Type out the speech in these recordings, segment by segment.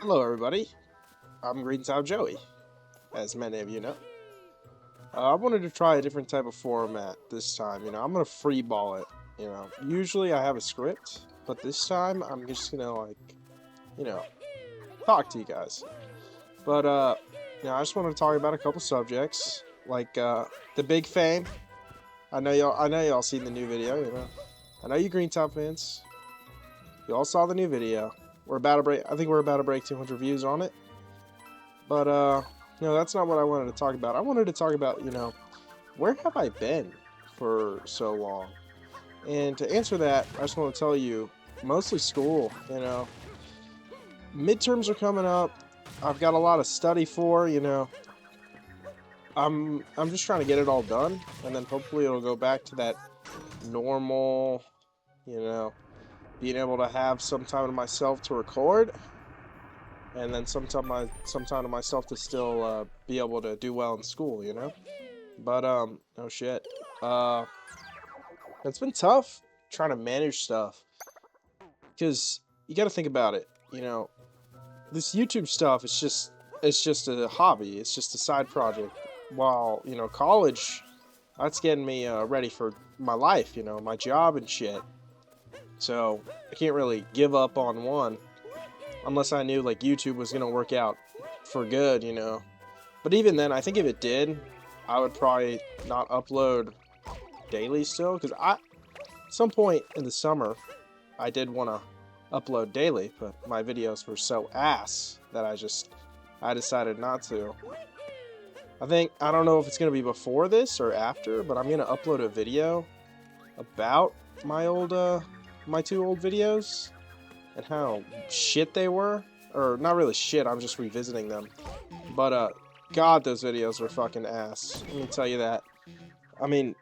Hello, everybody. I'm Greentop Joey, as many of you know. I wanted to try a different type of format this time. I'm gonna freeball it. Usually I have a script, but this time I'm just gonna you know, talk to you guys. But I just wanted to talk about a couple subjects, like the big fame. I know y'all seen the new video. I know you Green Top fans. You all saw the new video. We're about to break. I think we're about to break 200 views on it. But that's not what I wanted to talk about. I wanted to talk about, where have I been for so long? And to answer that, I just want to tell you, mostly school. Midterms are coming up. I've got a lot of study for. I'm just trying to get it all done, and then hopefully it'll go back to that normal, you know, being able to have some time to myself to record, and then some time to myself to still be able to do well in school. But oh shit. Uh, it's been tough trying to manage stuff because you got to think about it. This YouTube stuff it's just a hobby. It's just a side project. While college, that's getting me ready for my life. My job and shit. So I can't really give up on one unless I knew like YouTube was gonna work out for good. But even then, I think if it did, I would probably not upload daily still, because at some point in the summer, I did want to upload daily, but my videos were so ass that I decided not to. I don't know if it's gonna be before this or after, but I'm gonna upload a video about my two old videos and how shit they were, or not really shit. I'm just revisiting them, but God, those videos were fucking ass. Let me tell you that. I mean,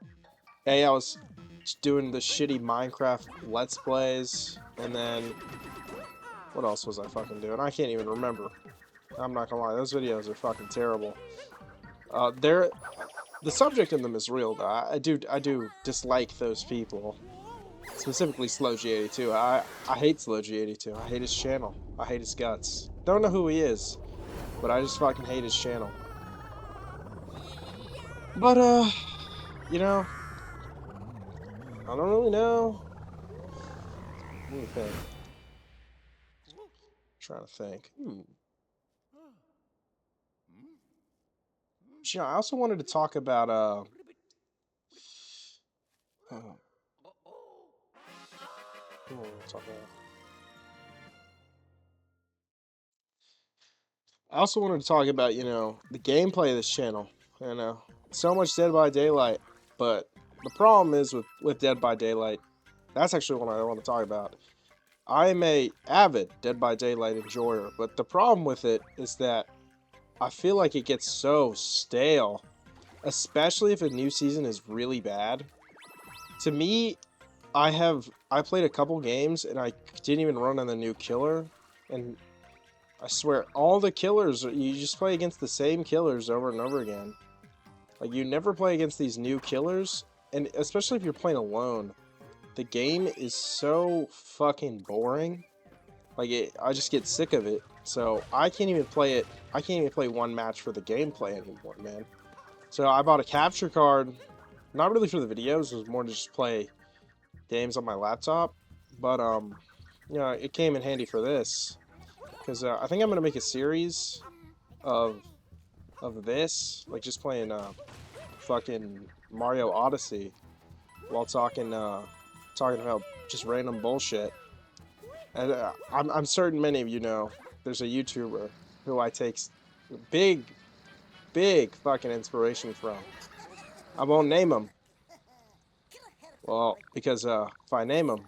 I was doing the shitty Minecraft Let's Plays, and then what else was I fucking doing? I can't even remember. I'm not gonna lie, those videos are fucking terrible. The subject in them is real though. I do dislike those people, specifically Slow G82. I hate Slow G82. I hate his channel. I hate his guts. Don't know who he is, but I just fucking hate his channel. But you know, I don't really know. Let me think. Trying to think. I also wanted to talk about oh, talk about. I also wanted to talk about the gameplay of this channel. So much Dead by Daylight, but the problem is with Dead by Daylight. That's actually what I want to talk about. I'm a avid Dead by Daylight enjoyer, but the problem with it is that I feel like it gets so stale, especially if a new season is really bad. To me, I played a couple games and I didn't even run on the new killer, and I swear all the killers, you just play against the same killers over and over again. Like, you never play against these new killers, and especially if you're playing alone, the game is so fucking boring. I just get sick of it. So I can't even play it. I can't even play one match for the gameplay anymore, man. So I bought a capture card, not really for the videos. It was more to just play games on my laptop. But it came in handy for this, because I think I'm gonna make a series of this, like just playing fucking Mario Odyssey while talking about just random bullshit. And I'm certain many of you know there's a YouTuber who I take big, big fucking inspiration from. I won't name him. Well, because if I name him,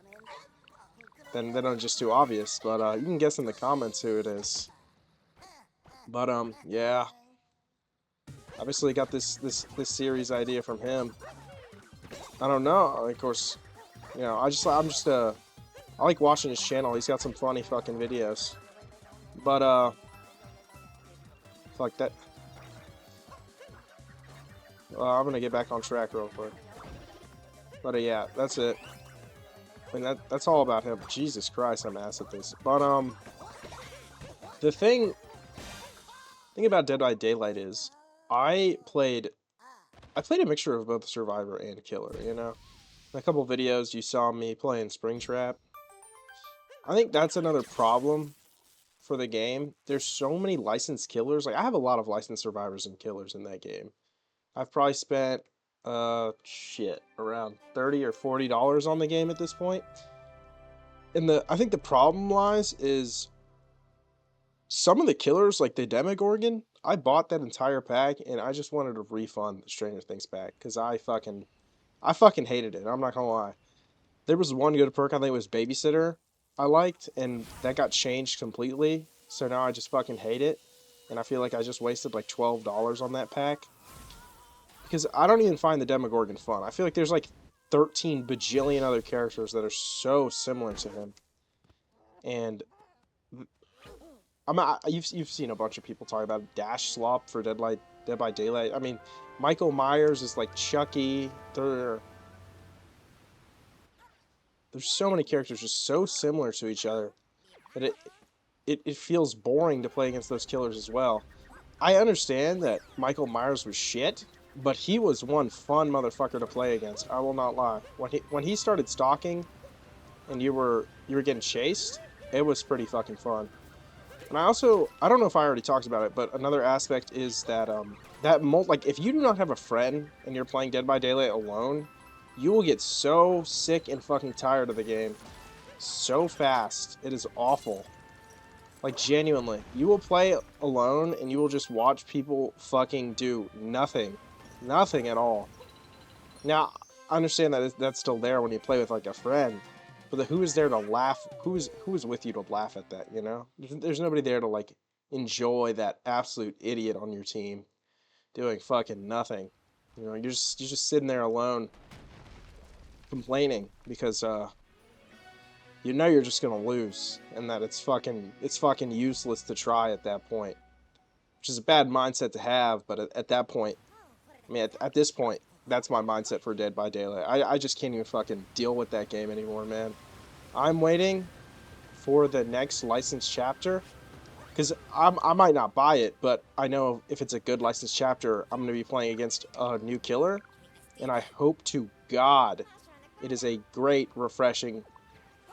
then it's just too obvious. But you can guess in the comments who it is. But yeah, obviously got this series idea from him. I don't know. Of course, I like watching his channel. He's got some funny fucking videos. But fuck that. I'm gonna get back on track real quick. But yeah, that's it. I mean that's all about him. Jesus Christ, I'm ass at this. But The thing about Dead by Daylight is I played a mixture of both Survivor and Killer, you know? In a couple videos you saw me playing Springtrap. I think that's another problem for the game. There's so many licensed killers. Like I have a lot of licensed survivors and killers in that game. I've probably spent around $30 or $40 on the game at this point. And I think the problem lies is some of the killers, like the Demogorgon, I bought that entire pack and I just wanted to refund the Stranger Things pack because I fucking hated it. I'm not gonna lie. There was one good perk, I think it was Babysitter, I liked, and that got changed completely. So now I just fucking hate it. And I feel like I just wasted like $12 on that pack. Because I don't even find the Demogorgon fun. I feel like there's like 13 bajillion other characters that are so similar to him. And you've seen a bunch of people talk about Dash Slop for Dead by Daylight. I mean, Michael Myers is like Chucky. There's so many characters just so similar to each other that it feels boring to play against those killers as well. I understand that Michael Myers was shit, but he was one fun motherfucker to play against. I will not lie. When he started stalking and you were getting chased, it was pretty fucking fun. And I don't know if I already talked about it, but another aspect is that like if you do not have a friend and you're playing Dead by Daylight alone, you will get so sick and fucking tired of the game so fast. It is awful. Like genuinely, you will play alone and you will just watch people fucking do nothing at all. Now, I understand that that's still there when you play with like a friend. But who is there to laugh? Who is with you to laugh at that? You know, there's nobody there to like enjoy that absolute idiot on your team doing fucking nothing. You know, you're just sitting there alone, complaining because you know you're just gonna lose, and that it's fucking useless to try at that point, which is a bad mindset to have. But at that point, I mean, at this point, that's my mindset for Dead by Daylight. I just can't even fucking deal with that game anymore, man. I'm waiting for the next licensed chapter because I might not buy it, but I know if it's a good licensed chapter, I'm going to be playing against a new killer, and I hope to God it is a great, refreshing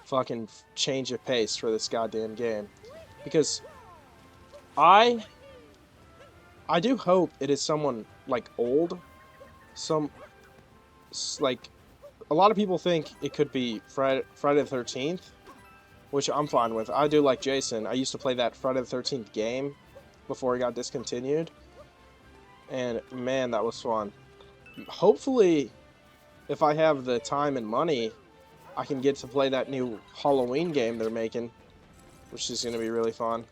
fucking change of pace for this goddamn game, because I do hope it is someone like old, some like a lot of people think it could be Friday the 13th, which I'm fine with. I do like Jason. I used to play that Friday the 13th game before he got discontinued, and man, that was fun. Hopefully, if I have the time and money, I can get to play that new Halloween game they're making, which is going to be really fun.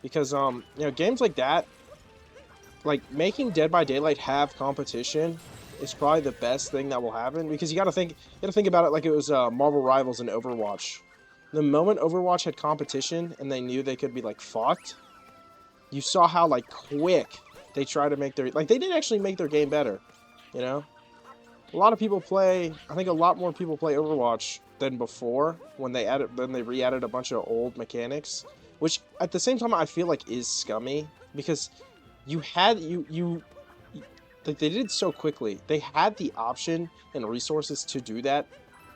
Because you know, games like that, like making Dead by Daylight have competition is probably the best thing that will happen, because you got to think about it like it was Marvel Rivals and Overwatch. The moment Overwatch had competition and they knew they could be like fucked, you saw how like quick they tried to make their, like, they did actually make their game better, you know? A lot of people play, I think a lot more people play Overwatch than before when they re-added a bunch of old mechanics, which at the same time I feel like is scummy, because you had like, they did it so quickly. They had the option and resources to do that,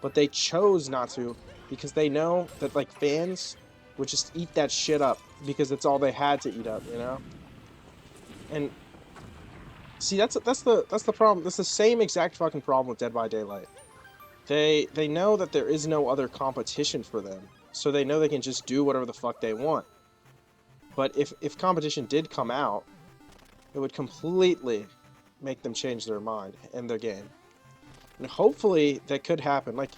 but they chose not to because they know that like fans would just eat that shit up because it's all they had to eat up, you know? And see, that's the problem. That's the same exact fucking problem with Dead by Daylight. They know that there is no other competition for them, so they know they can just do whatever the fuck they want. But if competition did come out, it would completely make them change their mind and their game. And hopefully that could happen. Like,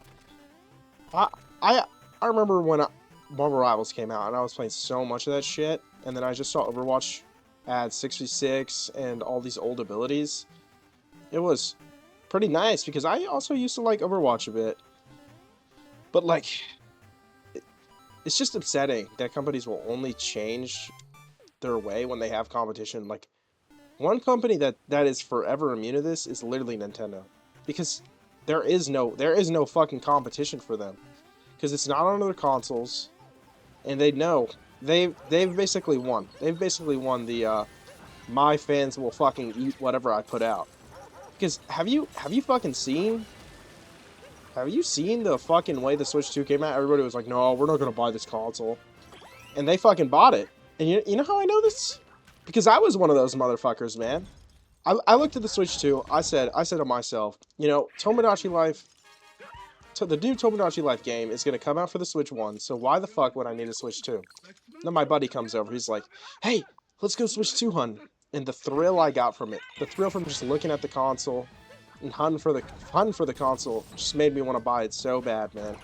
I remember when Marvel Rivals came out and I was playing so much of that shit, and then I just saw Overwatch add 6v6 and all these old abilities. It was pretty nice because I also used to like Overwatch a bit. But like, it's just upsetting that companies will only change their way when they have competition. Like, one company that is forever immune to this is literally Nintendo, because there is no fucking competition for them, because it's not on other consoles. and they know they've basically won. They've basically won the my fans will fucking eat whatever I put out. Because have you fucking seen have you seen the fucking way the Switch 2 came out? Everybody was like, "No, we're not gonna buy this console," and they fucking bought it. And you know how I know this? Because I was one of those motherfuckers, man. I looked at the Switch 2. I said to myself, you know, Tomodachi Life. The new Tomodachi Life game is gonna come out for the Switch 1. So why the fuck would I need a Switch 2? Then my buddy comes over. He's like, "Hey, let's go Switch 2, hun." And the thrill I got from it, the thrill from just looking at the console and hunting for the console, just made me want to buy it so bad, man.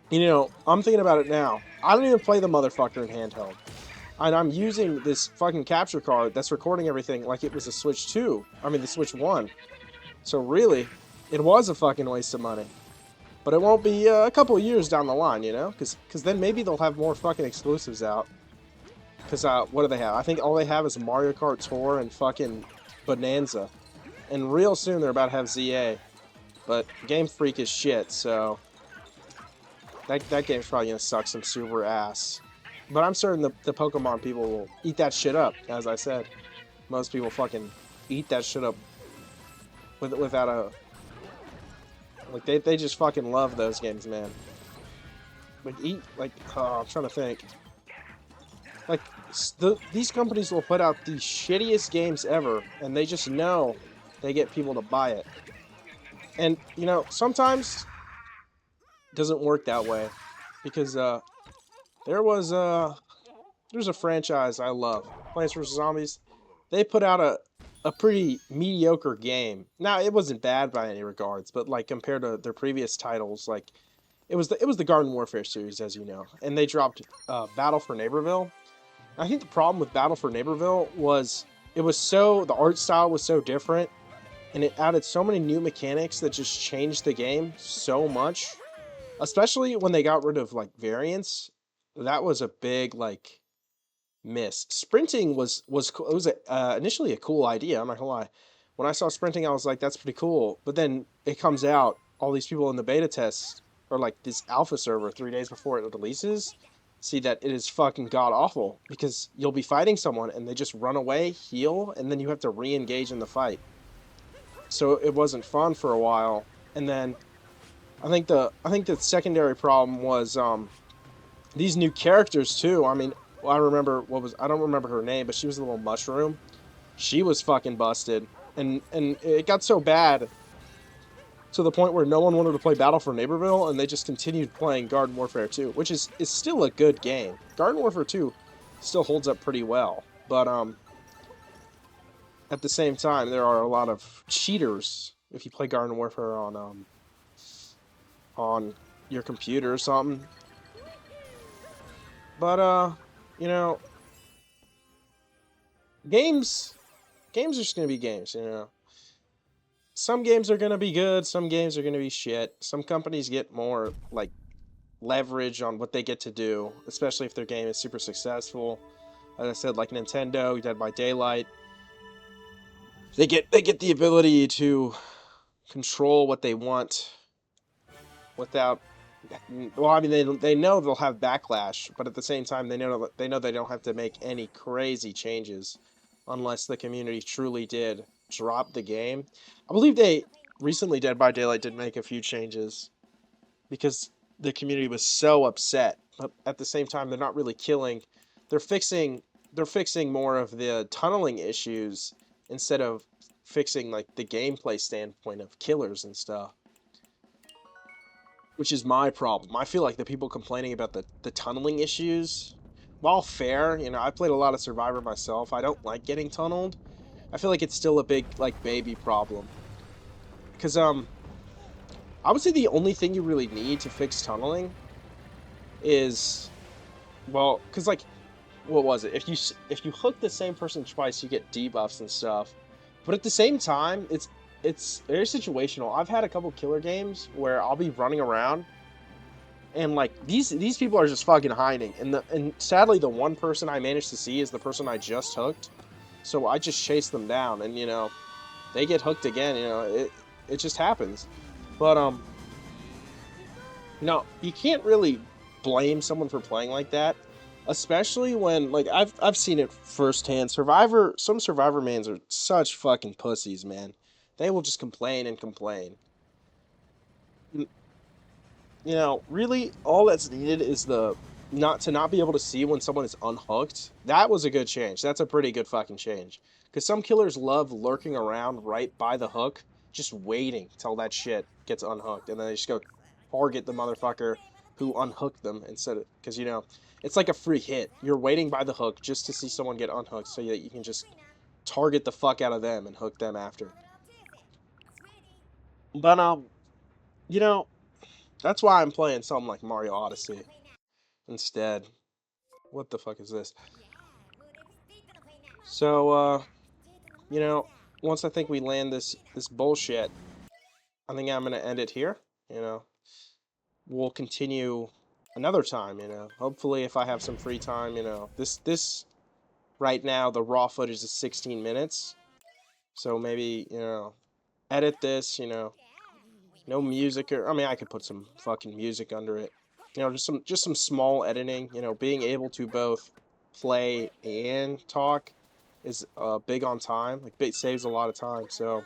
You know, I'm thinking about it now. I don't even play the motherfucker in handheld. And I'm using this fucking capture card that's recording everything like it was a Switch 2. I mean, the Switch 1. So really, it was a fucking waste of money. But it won't be a couple of years down the line, you know? Because then maybe they'll have more fucking exclusives out. Because what do they have? I think all they have is Mario Kart Tour and fucking Bonanza. And real soon they're about to have ZA. But Game Freak is shit, so that game's probably gonna suck some super ass. But I'm certain the Pokemon people will eat that shit up, as I said. Most people fucking eat that shit up without a... Like, they just fucking love those games, man. Like, I'm trying to think. Like, these companies will put out the shittiest games ever, and they just know they get people to buy it. And, you know, sometimes it doesn't work that way. Because, there's a franchise I love, Plants vs. Zombies. They put out a pretty mediocre game. Now, it wasn't bad by any regards, but, like, compared to their previous titles, like, it was the Garden Warfare series, as you know. And they dropped Battle for Neighborville. I think the problem with Battle for Neighborville was the art style was so different, and it added so many new mechanics that just changed the game so much. Especially when they got rid of, like, variants. That was a big, like, miss. Sprinting was initially a cool idea, I'm not gonna lie. When I saw sprinting, I was like, that's pretty cool. But then it comes out, all these people in the beta test, or like this alpha server 3 days before it releases, see that it is fucking god awful. Because you'll be fighting someone and they just run away, heal, and then you have to re-engage in the fight. So it wasn't fun for a while. And then I think the secondary problem was these new characters too. I mean, I don't remember her name, but she was a little mushroom. She was fucking busted, and it got so bad to the point where no one wanted to play Battle for Neighborville, and they just continued playing Garden Warfare 2, which is still a good game. Garden Warfare 2 still holds up pretty well, but at the same time, there are a lot of cheaters if you play Garden Warfare on your computer or something. But you know, games are just gonna be games, you know. Some games are gonna be good, some games are gonna be shit. Some companies get more, like, leverage on what they get to do, especially if their game is super successful. As I said, like Nintendo, Dead by Daylight. They get the ability to control what they want without... Well, I mean, they know they'll have backlash, but at the same time, they know they don't have to make any crazy changes unless the community truly did drop the game. I believe they recently, Dead by Daylight, did make a few changes because the community was so upset. But at the same time, they're not really killing. They're fixing more of the tunneling issues instead of fixing, like, the gameplay standpoint of killers and stuff. Which is my problem. I feel like the people complaining about the tunneling issues, while fair, you know, I played a lot of Survivor myself. I don't like getting tunneled. I feel like it's still a big, like, baby problem. Because, I would say the only thing you really need to fix tunneling is, well, because, like, what was it? If you hook the same person twice, you get debuffs and stuff. But at the same time, it's very situational. I've had a couple killer games where I'll be running around and, like, these people are just fucking hiding, and sadly the one person I managed to see is the person I just hooked. So I just chase them down, and, you know, they get hooked again, you know, it just happens. But you know, you can't really blame someone for playing like that, especially when like I've seen it firsthand. Some Survivor mans are such fucking pussies, man. They will just complain and complain. You know, really all that's needed is the not be able to see when someone is unhooked. That was a good change. That's a pretty good fucking change. Because some killers love lurking around right by the hook, just waiting till that shit gets unhooked, and then they just go target the motherfucker who unhooked them instead of because you know it's like a free hit. You're waiting by the hook just to see someone get unhooked so that you can just target the fuck out of them and hook them after. But you know, that's why I'm playing something like Mario Odyssey instead. What the fuck is this? So, you know, once I think we land this bullshit, I think I'm gonna end it here. You know, we'll continue another time. You know, hopefully if I have some free time. You know, this right now the raw footage is 16 minutes, so maybe you know, edit this. You know, no music or I mean I could put some fucking music under it. You know, just some small editing. You know, being able to both play and talk is big on time. Like it saves a lot of time. So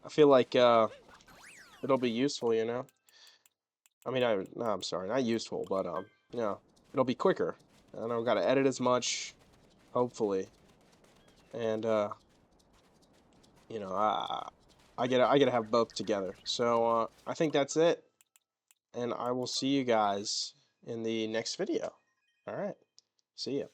I feel like it'll be useful. You know, I mean no, I'm sorry, not useful, but you know, it'll be quicker. I don't got to edit as much, hopefully, and you know I gotta have both together. So I think that's it. And I will see you guys in the next video. All right. See ya.